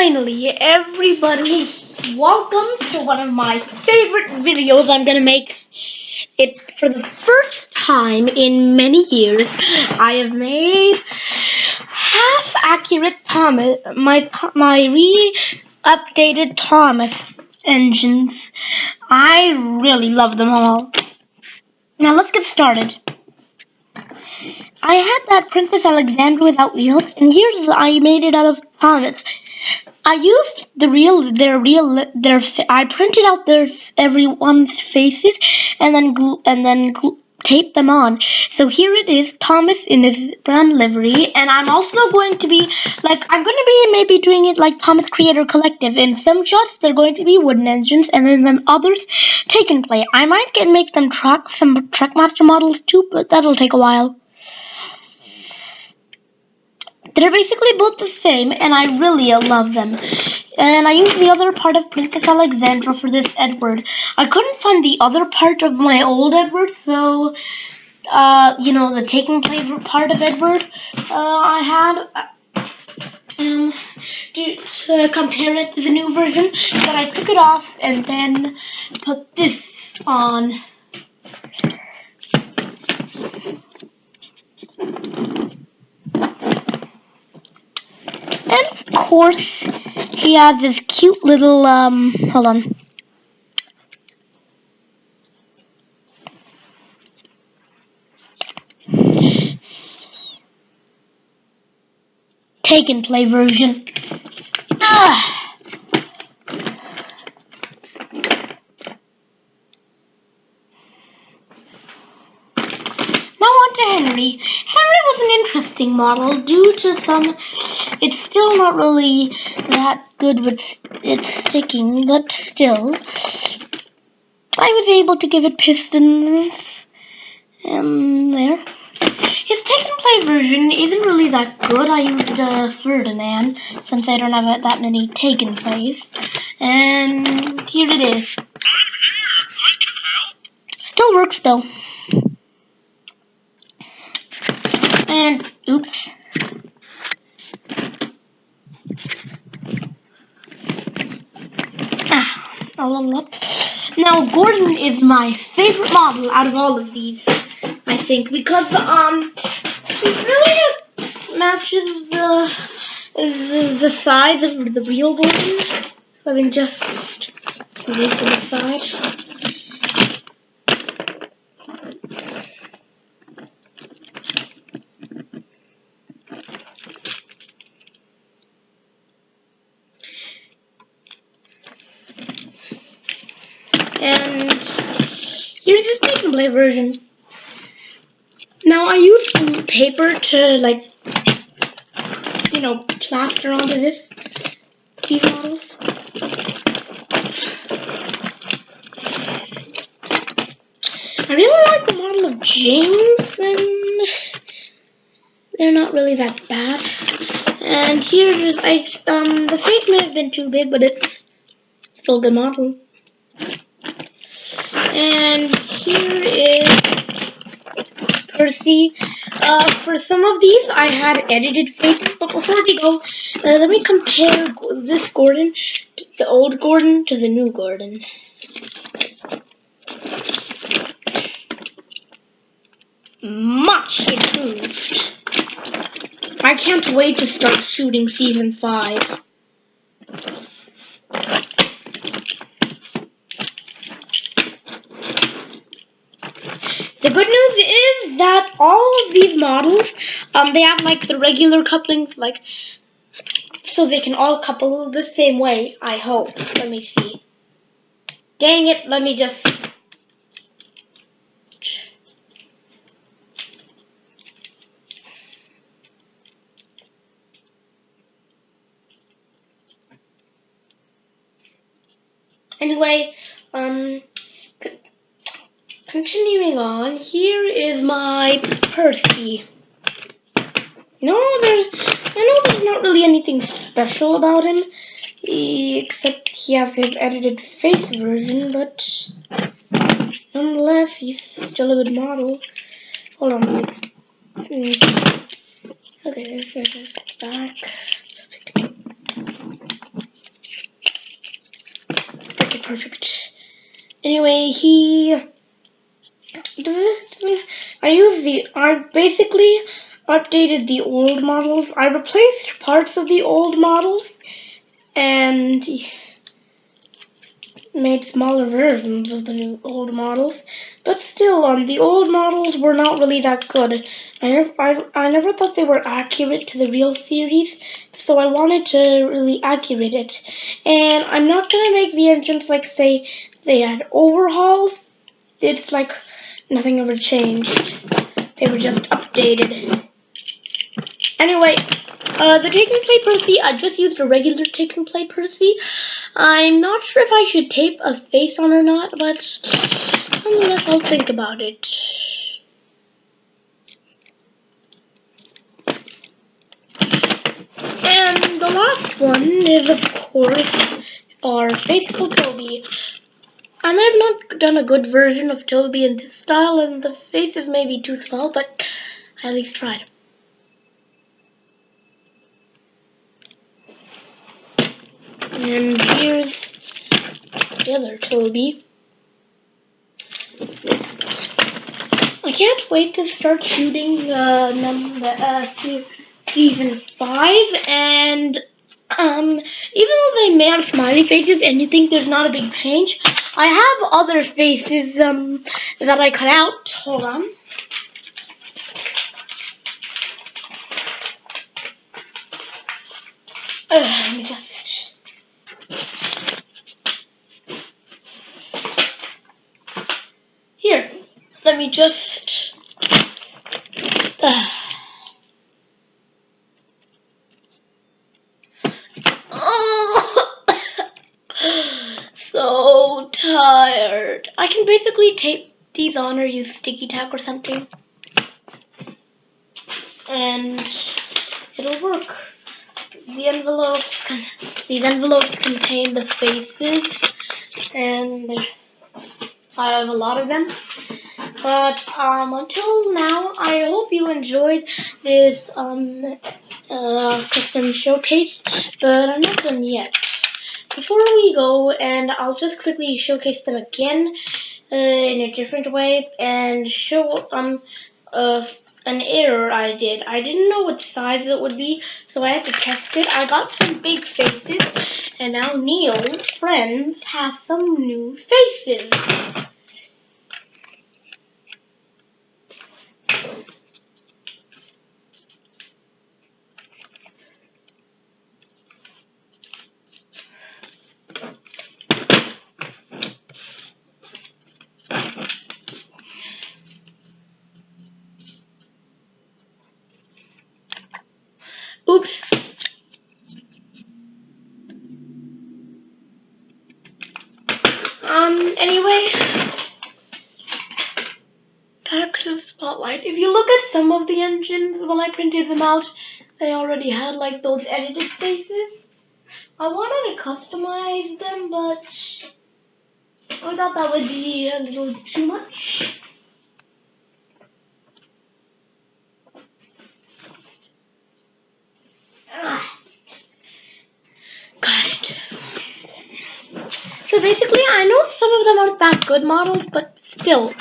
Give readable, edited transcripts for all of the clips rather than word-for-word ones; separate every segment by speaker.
Speaker 1: Finally, everybody, welcome to one of my favorite videos. I'm gonna make it for the first time in many years. I have made half-accurate Thomas, my re-updated Thomas engines. I really love them all. Now let's get started. I had that Princess Alexandra without wheels, and here's I made it out of Thomas. I used I printed out everyone's faces and then taped them on. So here it is, Thomas in his brown livery, and I'm also going to be maybe doing it like Thomas Creator Collective. In some shots they're going to be wooden engines, and then others take and play. I might make them some Trackmaster models too, but that'll take a while. They're basically both the same, and I really love them. And I used the other part of Princess Alexandra for this Edward. I couldn't find the other part of my old Edward, so, the take and play part of Edward, I had to compare it to the new version, but I took it off and then put this on. And of course, he has this cute little, hold on. Take and play version. Now on to Henry. Henry was an interesting model due to it's still not really that good with its sticking, but still. I was able to give it pistons and there. His take and play version isn't really that good. I used Ferdinand since I don't have that many take and plays. And here it is. I'm here. I can help. Still works though. And oops. I'll level up. Now Gordon is my favorite model out of all of these, I think, because he really matches the size of the real Gordon. Let me just put it to the side. And here's the take and play version. Now I use paper to plaster onto these models. I really like the model of James, and they're not really that bad. And here is the face may have been too big, but it's still a good model. And here is Percy. For some of these, I had edited faces, but before we go, let me compare this Gordon, the old Gordon, to the new Gordon. Much improved. I can't wait to start shooting season 5. The good news is that all of these models, they have the regular coupling, so they can all couple the same way, I hope. Let me see. Dang it, let me just... Anyway, continuing on, here is my Percy. I know there's not really anything special about him, except he has his edited face version, but nonetheless, he's still a good model. Hold on, okay, this is his back. perfect. Anyway, I basically updated the old models. I replaced parts of the old models and made smaller versions of the new old models, but still, the old models were not really that good. I never thought they were accurate to the real series, so I wanted to really accurate it. And I'm not gonna make the engines like say they had overhauls. It's like nothing ever changed. They were just updated. Anyway, the take and play Percy, I just used a regular take and play Percy. I'm not sure if I should tape a face on or not, but I guess I'll think about it. And the last one is, of course, our faithful Toby. I may have not done a good version of Toby in this style, and the face is maybe too small, but I at least tried. And here's the other Toby. I can't wait to start shooting season 5, and even though they may have smiley faces and you think there's not a big change, I have other faces that I cut out. Hold on. Let me just... Here, let me just... Oh, so tired. I can basically tape these on or use sticky tack or something, and it'll work. These envelopes contain the faces, and I have a lot of them. But until now, I hope you enjoyed this custom showcase, but I'm not done yet. Before we go, and I'll just quickly showcase them again in a different way and show an error I did. I didn't know what size it would be, so I had to test it. I got some big faces, and now Neil's friends have some new faces. Oops. Anyway, back to the spotlight. If you look at some of the engines, when I printed them out, they already had like those edited faces. I wanted to customize them, but I thought that would be a little too much. Got it. So basically, I know some of them aren't that good models, but still,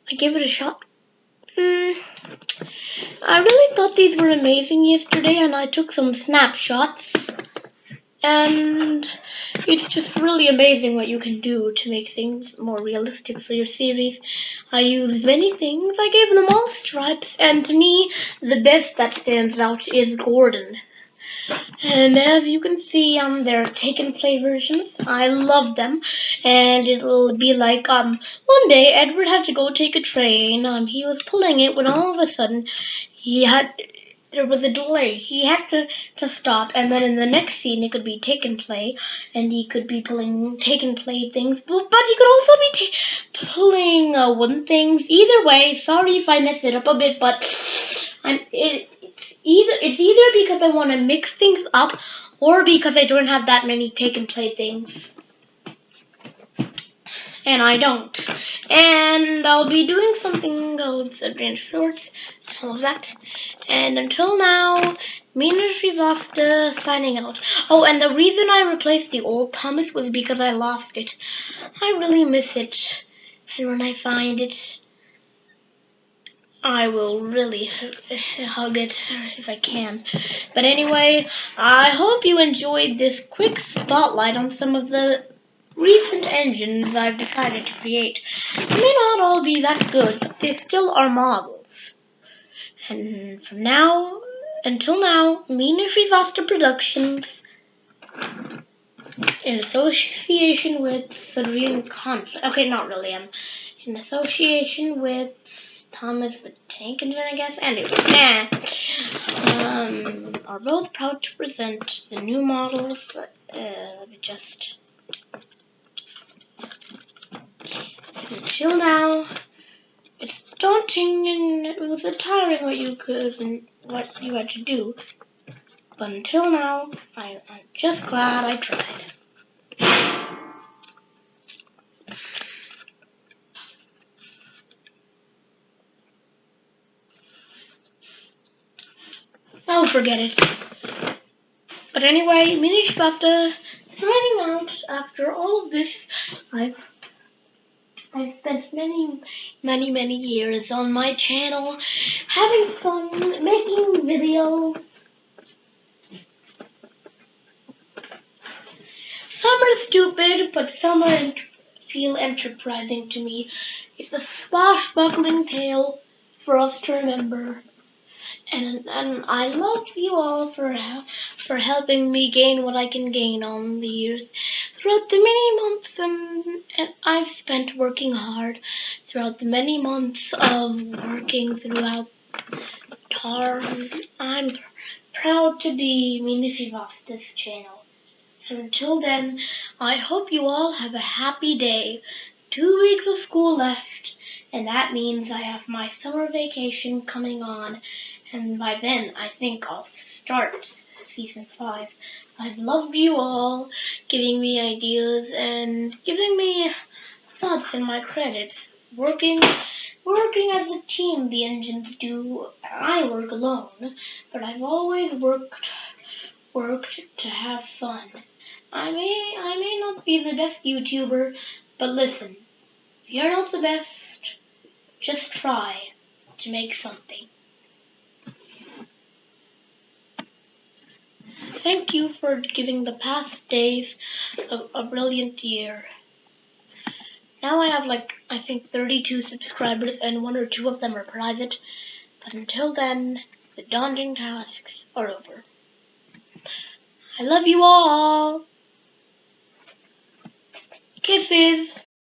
Speaker 1: I gave it a shot. I really thought these were amazing yesterday, and I took some snapshots. And it's just really amazing what you can do to make things more realistic for your series. I used many things. I gave them all stripes, and to me, the best that stands out is Gordan. And as you can see, they're take and play versions. I love them, and it'll be like one day Edward had to go take a train. He was pulling it when all of a sudden there was a delay. He had to stop, and then in the next scene it could be take and play, and he could be pulling take and play things, but he could also be pulling wooden things. Either way, sorry if I messed it up a bit, but it's either because I want to mix things up or because I don't have that many take and play things. and I don't. And I'll be doing something called advanced shorts and all of that. And until now, Mina Srivastava signing out. Oh, and the reason I replaced the old Thomas was because I lost it. I really miss it. And when I find it, I will really hug it if I can. But anyway, I hope you enjoyed this quick spotlight on some of the recent engines I've decided to create. They may not all be that good, but they still are models. And from now until now, Meena Srivastava Productions, in association with Serene Conflict. Okay, not really. I'm in association with Thomas the Tank Engine, I guess. Anyway, are both proud to present the new models. Let me just. Until now, it's daunting and it was tiring what you had to do. But until now, I'm just glad I tried. Oh, forget it. But anyway, Meena Srivastava signing out after all of this. I've spent many years on my channel having fun, making videos. Some are stupid, but some feel enterprising to me. It's a swashbuckling tale for us to remember. And I love you all for helping me gain what I can gain on the years. Throughout the many months and I've spent working hard, throughout the many months of working throughout TAR, I'm proud to be Meena Srivastava's channel. And until then, I hope you all have a happy day. 2 weeks of school left, and that means I have my summer vacation coming on. And by then, I think I'll start season 5. I've loved you all, giving me ideas and giving me thoughts in my credits. Working as a team, the engines do. I work alone, but I've always worked to have fun. I may not be the best YouTuber, but listen, if you're not the best, just try to make something. Thank you for giving the past days a brilliant year. Now I have I think 32 subscribers and 1 or 2 of them are private. But until then, the daunting tasks are over. I love you all. Kisses.